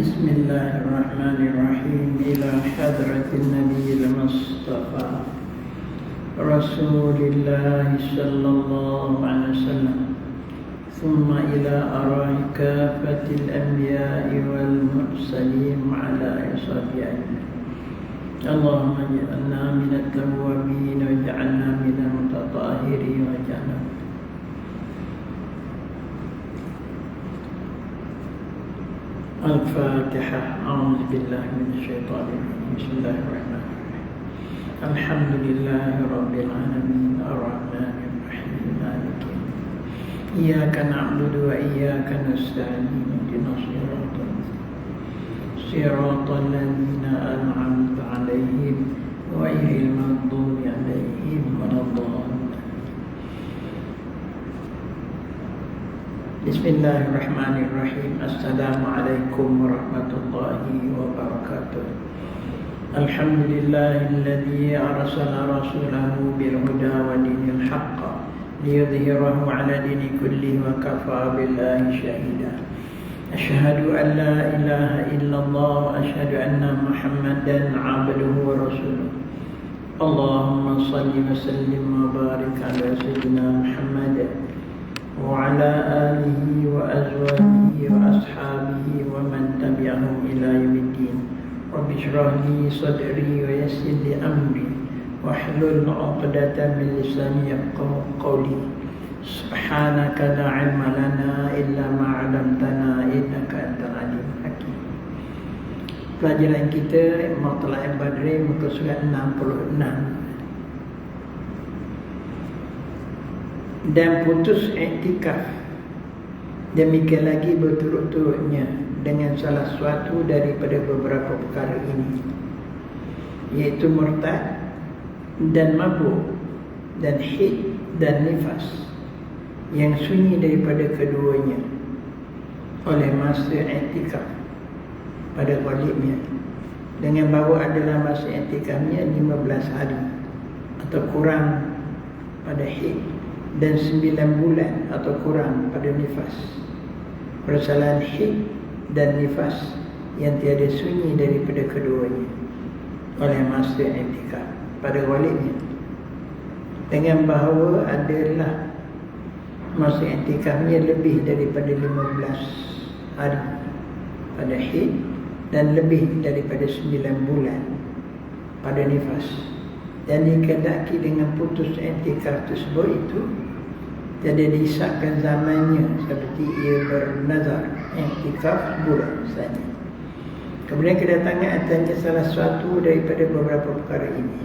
بسم الله الرحمن الرحيم إلى حضرة النبي المصطفى رسول الله صلى الله عليه وسلم ثم إلى أرواح كافة الأنبياء والمرسلين على أصحابهم اللهم اجعلنا من التوابين واجعلنا من المتطهرين واجعلنا الفاتحة. أعوذ بالله من الشيطان الرجيم. بسم الله الرحمن الرحيم. الحمد لله رب العالمين الرحمن الرحيم مالك يوم الدين إياك نعبد وإياك نستعين اهدنا الصراط المستقيم صراط الذين أنعمت عليهم غير المغضوب عليهم ولا الضالين. Bismillahirrahmanirrahim. Assalamualaikum warahmatullahi wabarakatuh. Alhamdulillahilladzi arsala rasulahu bil huda wa dinil haqq liyudhhirahu ala dini kulli wa kafa billahi shahida. Asyhadu an la ilaha illallah wa asyhadu anna Muhammadan abduhu wa rasuluh. Allahumma salli wa sallim wa barik ala sayyidina Muhammad وعلى آله وأزواجه وأصحابه ومن تبعهم إلى يوم الدين. رب اشرح لي صدري ويسر لي أمري واحلل عقدة من لساني يفقهوا قولي. سبحانك لا علم لنا إلا ما علمتنا إنك أنت العليم الحكيم. Pelajaran kita Matla'ul Badri muka surat 66. Dan putus iktikaf demikian lagi berturut-turutnya dengan salah suatu daripada beberapa perkara ini, iaitu murtad dan mabuk dan haid dan nifas yang sunyi daripada keduanya oleh masa iktikaf pada ghalibnya, dengan bahawa adalah masa iktikafnya 15 hari atau kurang pada haid dan 9 bulan atau kurang pada nifas. Persalahan haid dan nifas yang tiada sunyi daripada keduanya oleh masa iktikaf pada ghalibnya, dengan bahawa adalah masa iktikafnya lebih daripada 15 hari pada haid dan lebih daripada 9 bulan pada nifas. Dan dikendaki dengan putus iktikaf tersebut itu jadi disahkan zamannya seperti ia bernazar iktikaf bulan saja. Kemudian kedatangan atasnya salah suatu daripada beberapa perkara ini,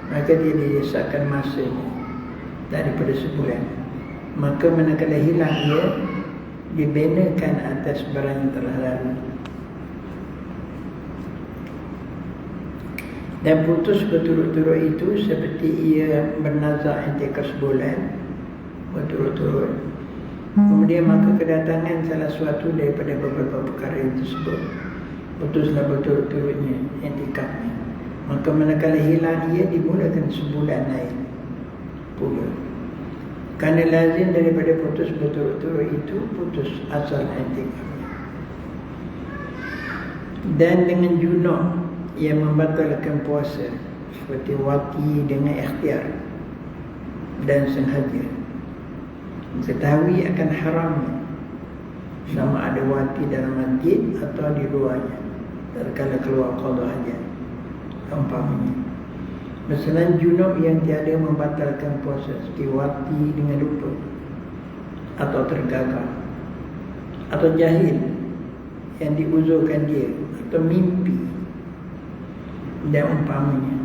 maka dia disahkan masanya daripada sebulan. Maka manakala hilang ia, dibenakan atas barang yang telah lalu. Dan putus berturut-turut itu seperti ia bernazar iktikaf sebulan berturut-turut. Kemudian maka kedatangan salah suatu daripada beberapa perkara tersebut, putuslah berturut-turutnya iktikafnya. Maka manakala hilang ia, dimulakan sebulan lain pula. Kerana lazim daripada putus berturut-turut itu putus asal iktikafnya. Dan dengan junub yang membatalkan puasa seperti wati dengan ikhtiar dan sengaja, ketahui akan haramnya sama ada wati dalam masjid atau di luarnya tatkala keluar qada hajat umpamanya. Misalnya junub yang tiada membatalkan puasa seperti wati dengan lupa atau tergagap atau jahil yang diuzurkan dia atau mimpi dan umpamanya.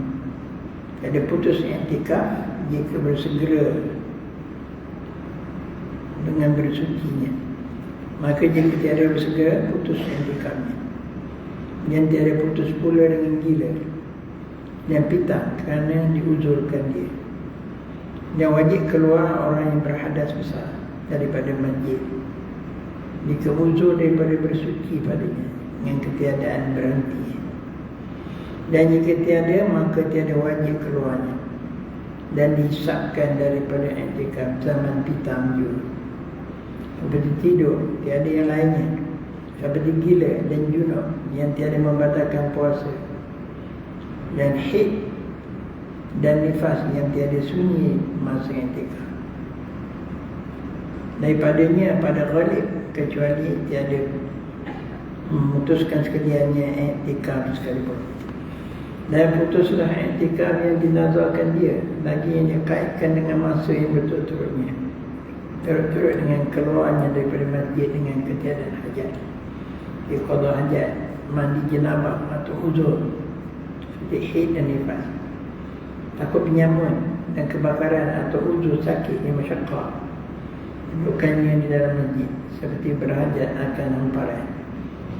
Ada putus iktikaf jika bersegera dengan bersucinya, maka jika tiada bersegera putus iktikafnya. Dan tiada putus pula dengan gila dan pitah kerana diuzurkan dia. Dan wajib keluar orang yang berhadas besar daripada masjid jika uzur daripada bersuci padanya dengan ketiadaan berhenti. Dan jika tiada, maka tiada wajib keluarnya dan disahkan daripada iktikaf zaman pitam juga. Seperti tidur, tiada yang lainnya seperti gila dan junub yang tiada membatalkan puasa, dan haid dan nifas yang tiada sunyi masa i'tikaf. Daripadanya pada ghalib, kecuali tiada memutuskan sekaliannya i'tikaf sekalipun. Dan putuslah i'tikaf yang dinazarkan dia, lagi yang dia kaitkan dengan masa yang betul-betulnya, turut-turut dengan keluarnya daripada masjid dengan ketiadaan hajat, qada hajat, mandi jenabah atau uzur seperti haid dan nifas, takut penyamun dan kebakaran atau uzur sakit yang masyaqqah, bukannya di dalam masjid seperti berhajat akan hamparan,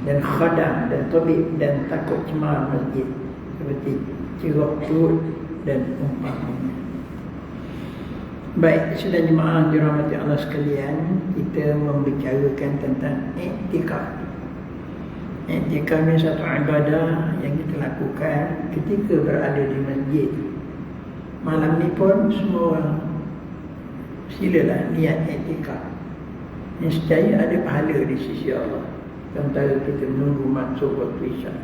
dan khadam dan tabib dan takut cemar masjid seperti cerok perut dan umpamanya. Baik, sudah jemaah dirahmati Allah sekalian, kita membicarakan tentang i'tikaf. I'tikaf ni satu ibadah yang kita lakukan ketika berada di masjid. Malam ni pun semua orang silalah niat i'tikaf. Nescaya ada pahala di sisi Allah sementara kita menunggu masuk waktu isyak.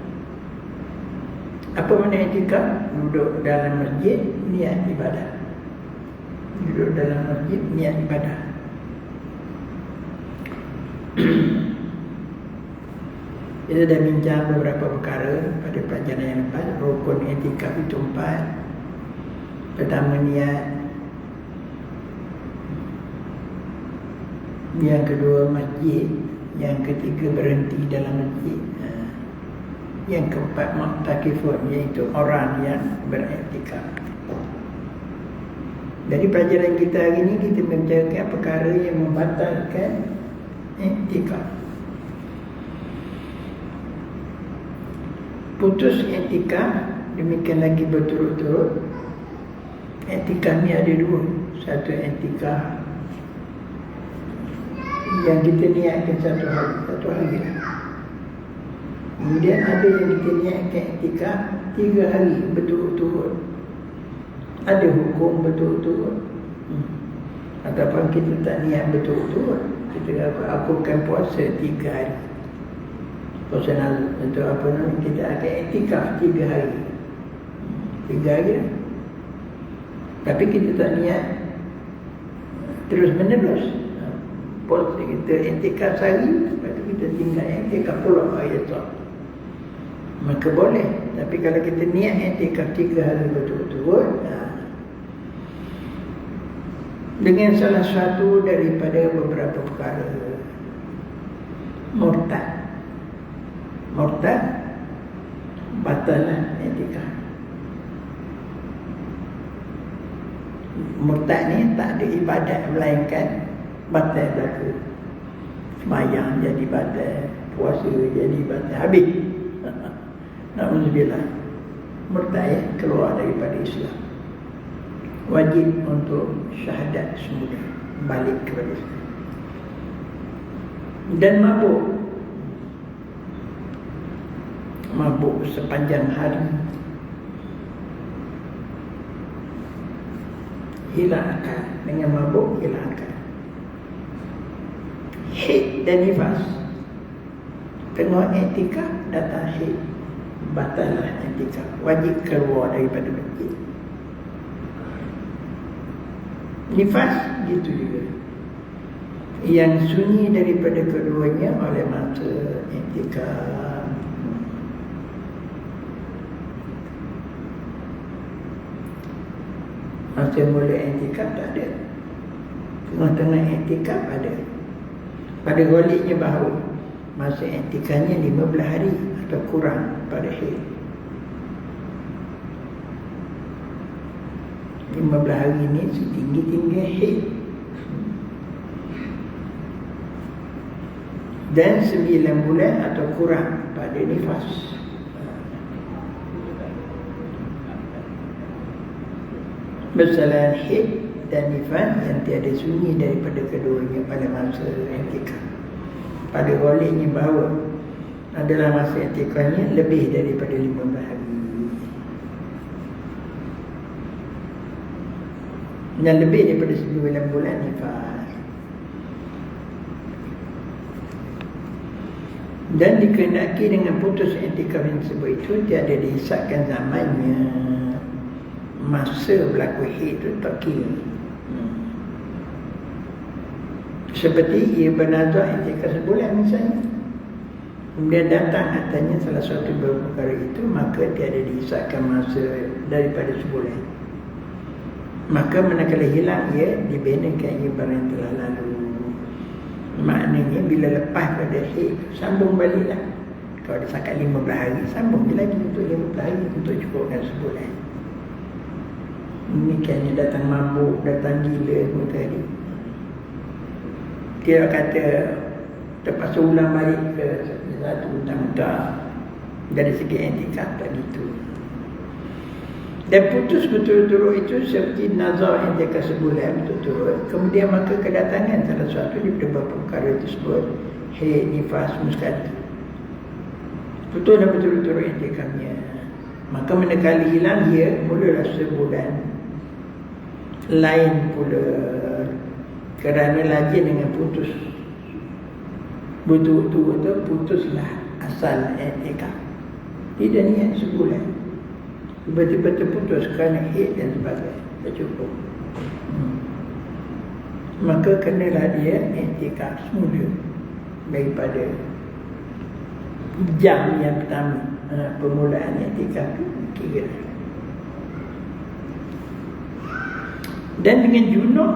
Apa makna i'tikaf? Duduk dalam masjid niat ibadah. Duduk dalam masjid niat ibadah. Kita dah bincang beberapa perkara pada pelajaran yang lepas. Rukun i'tikaf itu 4. Pertama niat, yang kedua masjid, yang ketiga berhenti dalam masjid, yang keempat mu'takifun, iaitu orang yang beriktikaf. Dari pelajaran kita hari ini, kita membicarakan perkara yang membatalkan iktikaf. Putus iktikaf, demikian lagi berturut-turut. Iktikaf ni ada 2. Satu iktikaf yang kita niatkan satu hari. Kemudian ada yang kita niatkan iktikaf 3 hari berturut-turut. Ada hukum berturut-turut. Ataupun kita tak niat berturut-turut, kita lakukan puasa 3 hari. Puasa untuk apa namanya, kita akan iktikaf 3 hari. 3 hari. Tapi kita tak niat terus menerus. Puasa kita iktikaf sehari, lepas tu kita tinggal iktikaf pula hari esok. Maka boleh. Tapi kalau kita niat iktikaf 3 hari berturut-turut, dengan salah satu daripada beberapa perkara, murtad, batalah iktikaf. Murtad ni tak ada ibadat melainkan batal berlaku. Semayang jadi batal, puasa jadi batal, habis. Na'udzubillah. Murtad keluar daripada Islam. Wajib untuk syahadat semula, balik kepada Islam. Dan mabuk sepanjang hari, hilang akal. Dengan mabuk hilang akal. Haid dan nifas, tengok iktikaf datang haid, batallah iktikaf, wajib keluar daripada masjid. Nifas gitu juga, yang sunyi daripada keduanya oleh masa iktikaf. Masa mula iktikaf tak ada, tengah-tengah iktikaf ada. Pada ghaliknya bahawa masa iktikafnya 15 hari atau kurang pada haid. 15 hari ini setinggi-tinggi haid. Dan 9 bulan atau kurang pada nifas. Bersalahan haid dan nifas yang tiada sunyi daripada keduanya pada masa iktikaf. Pada ghaliknya bahawa adalah masa iktikafnya lebih daripada 15 hari. Dan lebih daripada 9 bulan nifas. Dan dikehendaki dengan putus i'tikaf yang tersebut itu tiada dihisapkan zamannya, masa berlaku haid itu tak kira. Seperti ia bernazar i'tikaf sebulan misalnya, kemudian datang atasnya salah satu perkara itu, maka tiada dihisapkan masa daripada sebulan. Maka manakala hilang ia, dibenakan ia barang yang telah lalu. Maknanya bila lepas pada haid, sambung baliklah. Kalau ada sakat 15 hari, sambung lagi untuk 15 hari untuk cukupkan sebulan. Demikiannya datang mabuk, datang gila semua tadi. Dia kata terpaksa ulang balik ke satu mentah-mentah. Dari segi i'tikaf tak gitu. Dan putus berturut-turut itu seperti nazar i'tikaf sebulan berturut-turut. Kemudian maka kedatangan salah satu daripada perkara tersebut, haid, nifas, muskad. Putus dan berturut-turut i'tikafnya. Maka manakala hilang ia, mulalah sebulan. Lain pula kerana lagi dengan putus betul-betul itu putuslah asal i'tikaf. Tidak niat sebulan, tiba-tiba terputus kerana haid dan sebagainya, tak cukup. Maka kenalah dia i'tikaf semula daripada jam yang pertama, permulaan i'tikaf itu kira. Dan dengan junub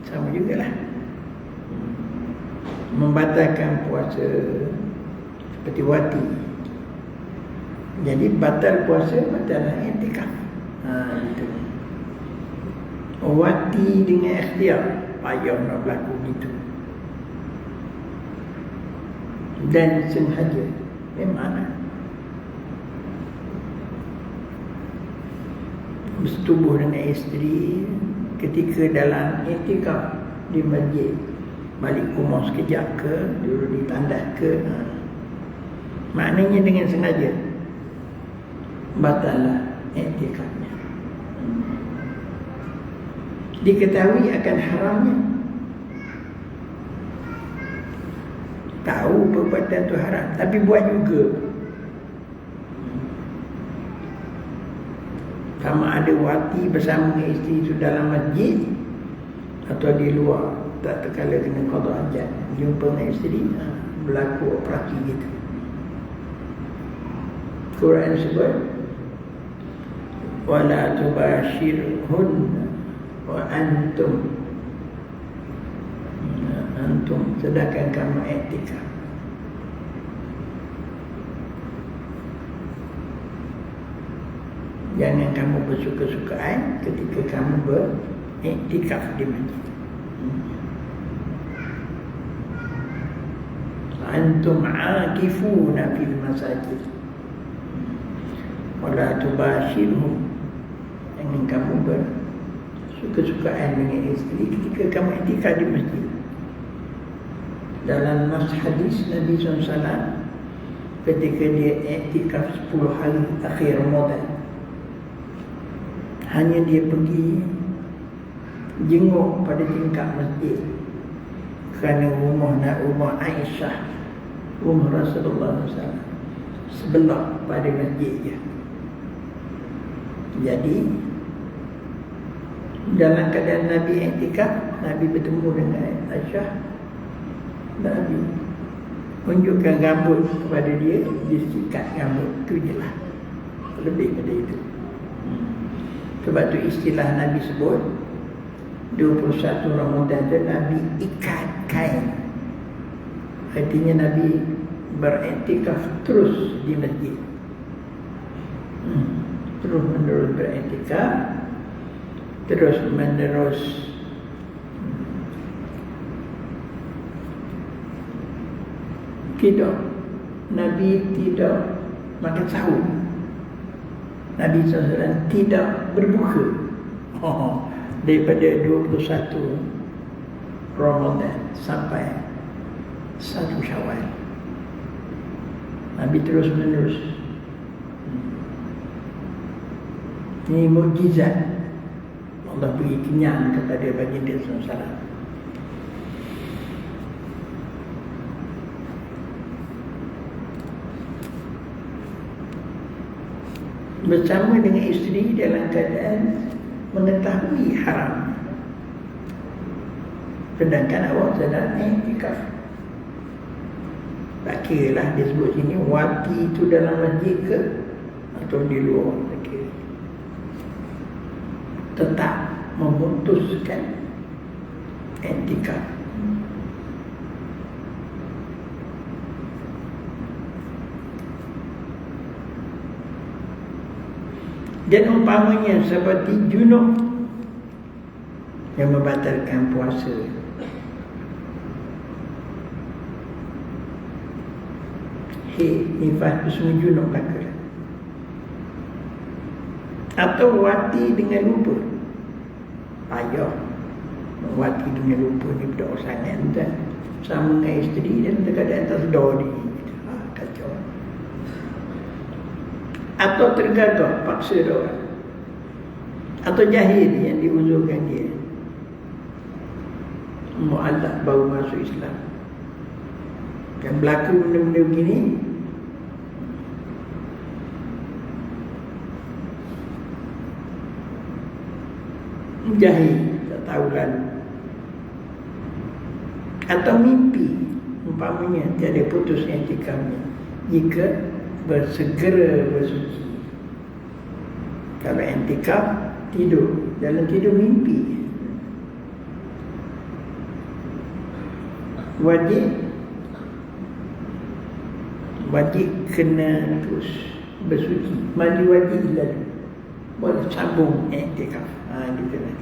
sama jugalah, membatalkan puasa seperti wati. Jadi batal puasa, batal i'tikaf. Itu. Wati dengan ikhtiar, payah nak berlaku gitu. Dan sengaja, memang bersetubuh dengan isteri ketika dalam i'tikaf di masjid, balik rumah sekejap ke, dulu ditandas ke, maknanya dengan sengaja batallah i'tikafnya. Diketahui akan haramnya, tahu perbuatan itu haram tapi buat juga. Sama ada wati bersama dengan isteri itu dalam masjid atau di luar, tak terkala kena qada hajat, jumpa dengan isteri, berlaku operasi gitu. Quran sebut wala tubashirhun wa antum sedangkan kamu i'tikaf. Jangan kamu bersuka-sukaan ketika kamu beriktikaf di masjid. Antum aakifuna fil masajid wala tubashirhum. Jangan kamu bersuka-sukaan dengan isteri ketika kamu iktikaf di masjid. Dalam nas hadis Nabi SAW ketika dia iktikaf 10 hari akhir Ramadan, hanya dia pergi jenguk pada tingkap masjid kerana rumah Aisyah, rumah Rasulullah SAW sebelah pada masjid je. Jadi dalam keadaan Nabi i'tikaf, Nabi bertemu dengan Aisyah, Nabi tunjukkan rambut kepada dia, dia sikat rambut, itu je lah, lebih pada itu. Sebab tu istilah Nabi sebut 21 Ramadan tu Nabi ikat kain. Artinya Nabi beriktikaf terus di masjid, terus menerus beriktikaf, terus menerus tidak. Nabi tidak makan sahur, Nabi SAW tidak berbuka daripada 21 Ramadan sampai 1 Syawal. Nabi terus menerus. Ini mukjizat Allah beri kenyang kepada baginda SAW. bersama dengan isteri dalam keadaan mengetahui haram, sedangkan awak sedang i'tikaf. Tak kira lah dia sebut sini wati itu dalam masjid ke atau di luar, tak kira. Tetap memutuskan i'tikaf. Dan umpamanya seperti junub yang membatalkan puasa, nifas itu semua junub belaka. Atau wati dengan lupa, payah wati dengan lupa ni budak sangat kan, sama dengan isteri dan kadang-kadang tak sedar diri. Kacau. Atau tergagap paksa dia orang, atau jahil yang diuzurkan dia, mu'allaq baru masuk Islam. Kan berlaku benda-benda begini, jahil, tak tahu lalu. Atau mimpi, umpamanya tiada putus i'tikafnya jika bersegera bersuci. Kalau i'tikaf tidur, dalam tidur mimpi, wajib kena terus bersuci, mandi wajib lalu boleh sambung i'tikaf. Gitu lah.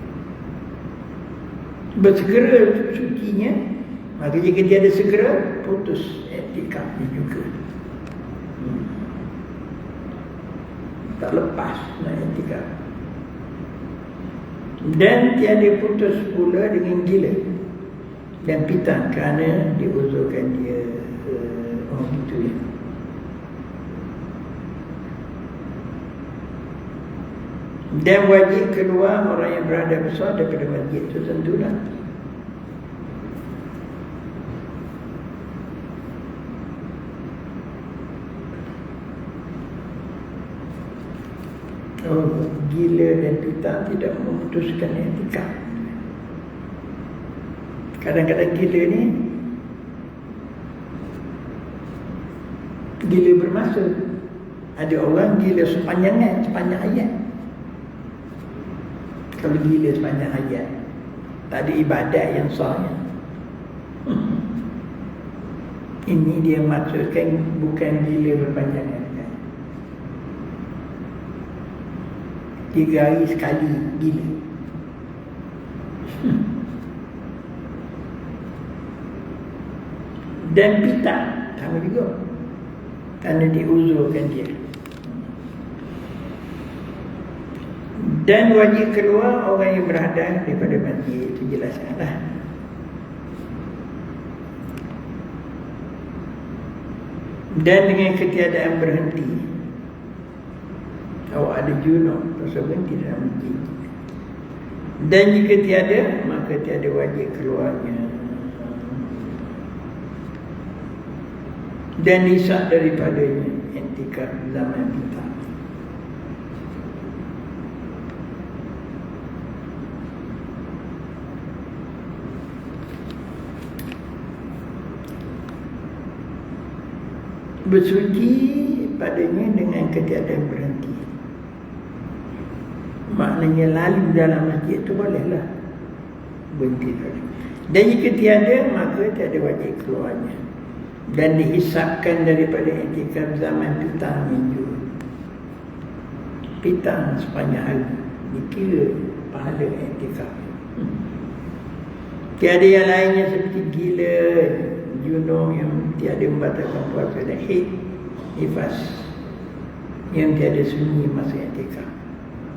Bersegera sucinya, maka jika dia ada segera, putus i'tikafnya juga. Tak lepas nak i'tikaf. Dan tiada putus pula dengan gila dan pitan kerana diuzurkan dia. Gitu ya. Dan wajib keluar orang yang berada besar daripada masjid itu tentulah. Gila dan pitan tidak memutuskan i'tikaf. Kadang-kadang gila ni gila bermaksud. Ada orang gila sepanjang ayat. Kalau gila sepanjang ayat, tak ada ibadat yang sahnya. Ini dia maksudkan bukan gila berpanjangan. 3 hari sekali gila. Dan pitan sama juga, kerana diuzurkan dia. Dan wajib keluar orang yang berhadap daripada masjid, itu jelaskanlah. Dan dengan ketiadaan berhenti, awak ada junub, pasal berhenti dalam masjid. Dan jika tiada, maka tiada wajib keluarnya. Dan nisab daripadanya i'tikaf zaman kita. Bersuci padanya dengan ketiadaan berhenti. Maknanya lalu dalam masjid itu bolehlah berhenti tadi. Dan jika tiada, maka tiada wajib keluarnya. Dan dihisapkan daripada i'tikaf zaman petang minggu. Petang sepanjang hari dikira pahala i'tikaf. Tiada yang lainnya seperti gila, junub yang tiada membatalkan puasa, dan haid, nifas yang tiada sunyi masa i'tikaf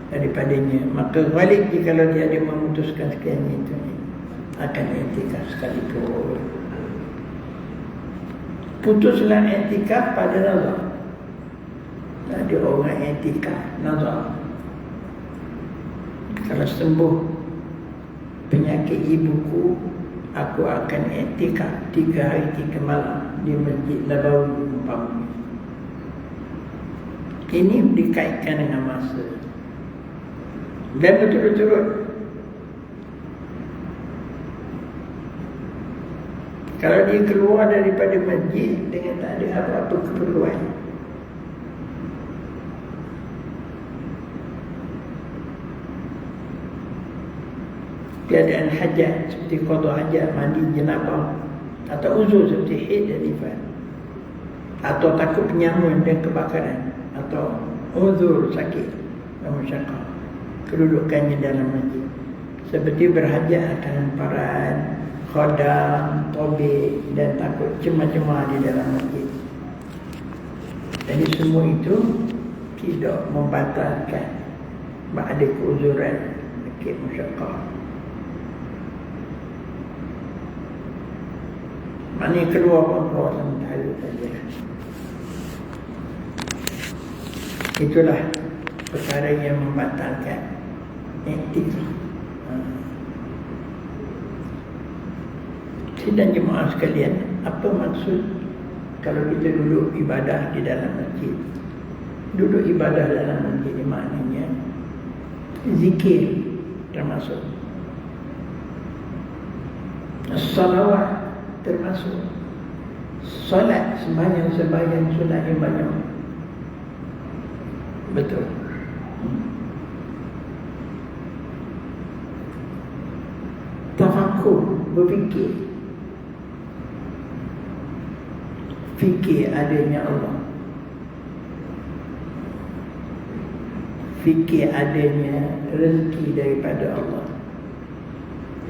daripadanya. Maka balik jikalau tiada memutuskan sekian itu akan i'tikaf sekalipun. Putuslah i'tikaf pada nazar. Ada orang i'tikaf nazar, kalau sembuh penyakit ibuku, aku akan i'tikaf 3 hari 3 malam di Masjid Nabawi umpamanya. Ini dikaitkan dengan masa. Dan berturut-turut. Kalau dia keluar daripada masjid dengan tak ada apa-apa keperluan, keadaan hajat seperti qada hajat, mandi jenabah, atau uzur seperti haid dan nifas, atau takut penyamun dan kebakaran, atau uzur sakit dan masyaqqah, kedudukannya dalam masjid seperti berhajat akan hamparan, khodam, tobik, dan takut cemar-cemar di dalam masjid. Jadi semua itu tidak membatalkan ada keuzuran sakit masyaqqah. Maknanya keluar keluar sementara saja. Itulah perkara yang membatalkan iktikaf. Sidang jemaah sekalian, apa maksud kalau kita duduk ibadah di dalam masjid? Duduk ibadah dalam masjid maknanya zikir termasuk, salawat termasuk, solat, sembahyang sunat yang banyak. Betul. Tafakur, berfikir, fikir adanya Allah, fikir adanya rezeki daripada Allah,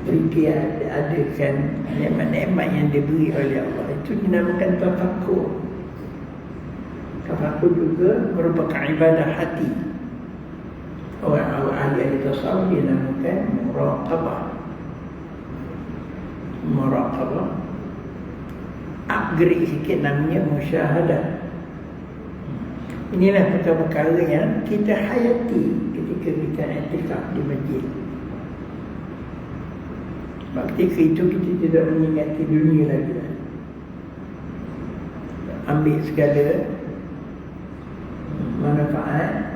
fikir adakan nikmat-nikmat yang diberi oleh Allah. Itu dinamakan tafakur. Tafakur juga merupakan ibadah hati. Orang ahli tasawuf dinamakan muraqabah. Muraqabah. Upgrade sikit namanya musyahadah. Inilah perkara-perkara yang kita hayati ketika kita i'tikaf di masjid. Ketika itu kita tidak mengingati dunia lagi. Ambil segala manfaat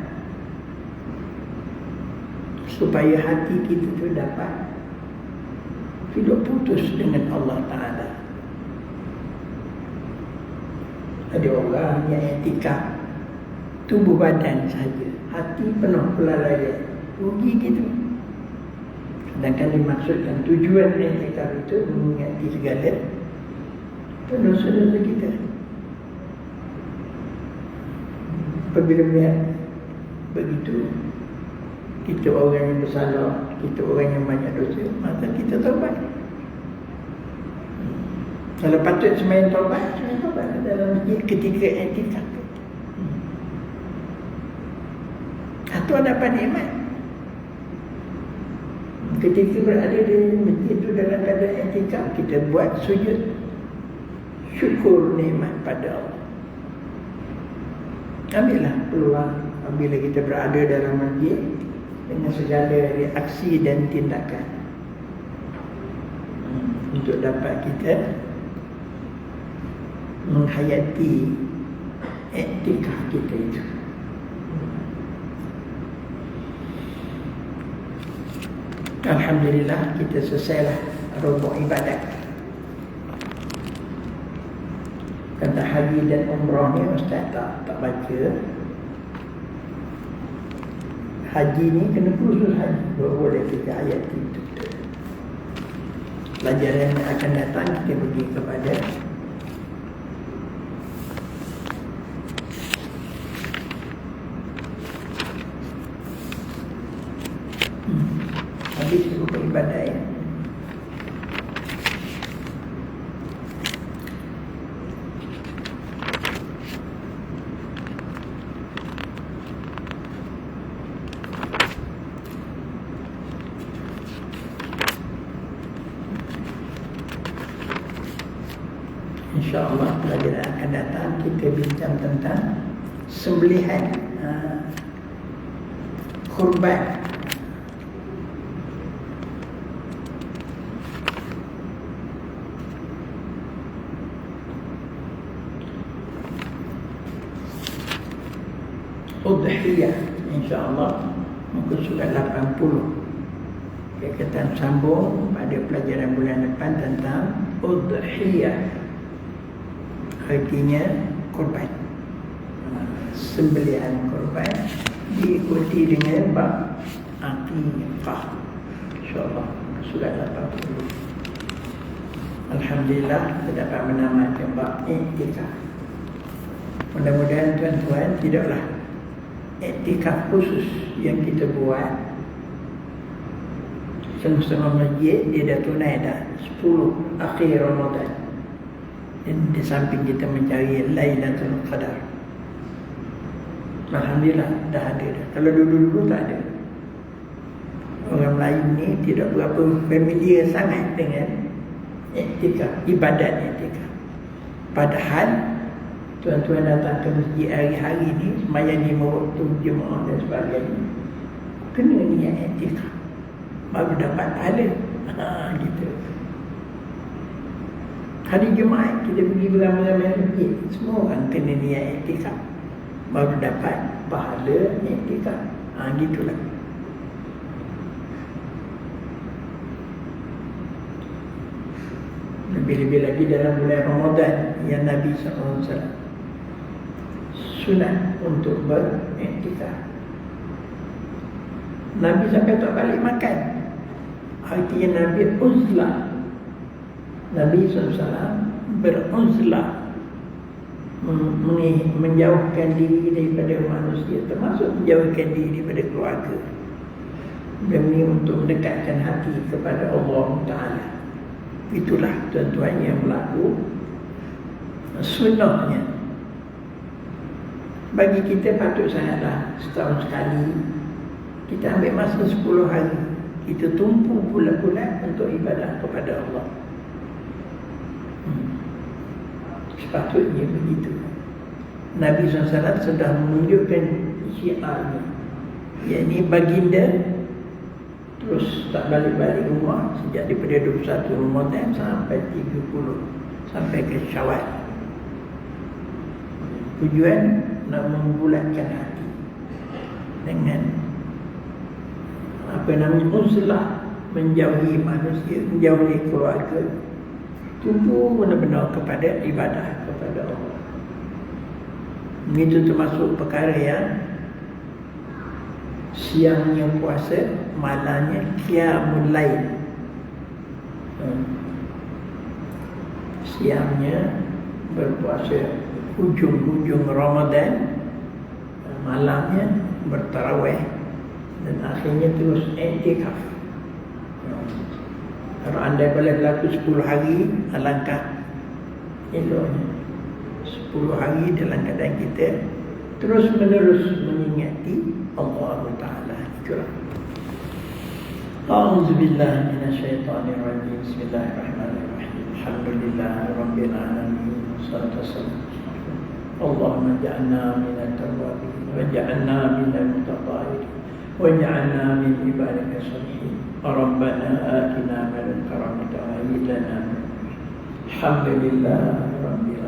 supaya hati kita tu dapat tidak putus dengan Allah Ta'ala. Ada orang yang i'tikaf tubuh badan saja, hati penuh kelalaian, rugi gitu. Sedangkan dimaksudkan tujuan i'tikaf itu mengingati segala dosa-dosa kita. Apabila melihat begitu, kita orang yang bersalah, kita orang yang banyak dosa, maka kita taubat. Kalau patut semain taubat dalam masjid ketika i'tikaf. Atau dapat nikmat ketika berada di masjid itu dalam keadaan i'tikaf, kita buat sujud syukur nikmat pada Allah. Ambillah peluang apabila kita berada dalam masjid dengan segala reaksi dan tindakan untuk dapat kita menghayati i'tikaf kita itu. Alhamdulillah, kita selesailah rukuk ibadat. Kata haji dan umrah ni Ustaz tak baca. Haji ni kena khusus haji, baru boleh kita ayat itu. Pelajaran yang akan datang kita pergi kepada habis rukuk ibadat ya. InsyaAllah pelajaran akan datang kita bincang tentang sembelihan kurban. Udhiyah, insya-Allah muka surat 80. Kita akan sambung pada pelajaran bulan depan tentang Udhiyah. Artinya korban, sembelihan korban, diikuti dengan bab Aqiqah, insya-Allah surat 80. Alhamdulillah kita dapat menamakan bab I'tikaf. Mudah-mudahan tuan-tuan tidaklah i'tikaf khusus yang kita buat setengah masjid dia dah tunai dah 10 akhir Ramadan, dan di samping kita mencari Lailatul Qadar. Alhamdulillah dah ada dah. Kalau dulu-dulu tak ada. Orang Melayu ni tidak berapa familiar sangat dengan i'tikaf, ibadat i'tikaf. Padahal tuan-tuan datang ke masjid hari-hari ni sembahyang 5 waktu jemaah dan sebagainya, kena niat i'tikaf baru dapat pahala. Gitu. Hari Jumaat kita pergi beramai-ramai masjid, semua orang kena niat i'tikaf baru dapat pahala i'tikaf. Gitulah. Lebih-lebih lagi dalam bulan Ramadan yang Nabi SAW sunat untuk beriktikaf. Nabi sampai tak balik makan. Artinya Nabi uzlah. Nabi SAW beruzlah, menjauhkan diri daripada manusia, termasuk menjauhkan diri daripada keluarga, demi untuk mendekatkan hati kepada Allah Ta'ala. Itulah tuan-tuan yang berlaku sunnahnya. Bagi kita patut sangatlah setahun sekali kita ambil masa 10 hari, kita tumpu bulan-bulan untuk ibadah kepada Allah. Sepatutnya begitu. Nabi SAW sudah menunjukkan syiarnya, yakni baginda terus tak balik-balik rumah sejak daripada 21 Ramadan sampai 30, sampai ke Syawal. Tujuan nak membulatkan hati dengan apa namanya uzlah, menjauhi manusia, menjauhi keluarga, tumpu benar-benar kepada ibadah kepada Allah. Itu termasuk perkara yang siangnya puasa, malamnya qiyamul lail. Siangnya berpuasa hujung-hujung Ramadan, malamnya bertarawih, dan akhirnya terus i'tikaf. Kalau anda boleh berlaku 10 hari, alangkah eloknya. 10 hari dalam keadaan kita terus menerus mengingati Allah Ta'ala. Itulah. A'udzubillahi minasyaitonirrajim. Bismillahirrahmanirrahim. Alhamdulillahirabbil alamin. Wassalatu wassalamu. Allahumma ja'alna minat tawwabin waj'alna minal mutatahhirin waj'alna min ibadika shalihin. Rabbana atina min ladunka rahmatan wa hab lana min ladunka rahmatan. Alhamdulillahirabbil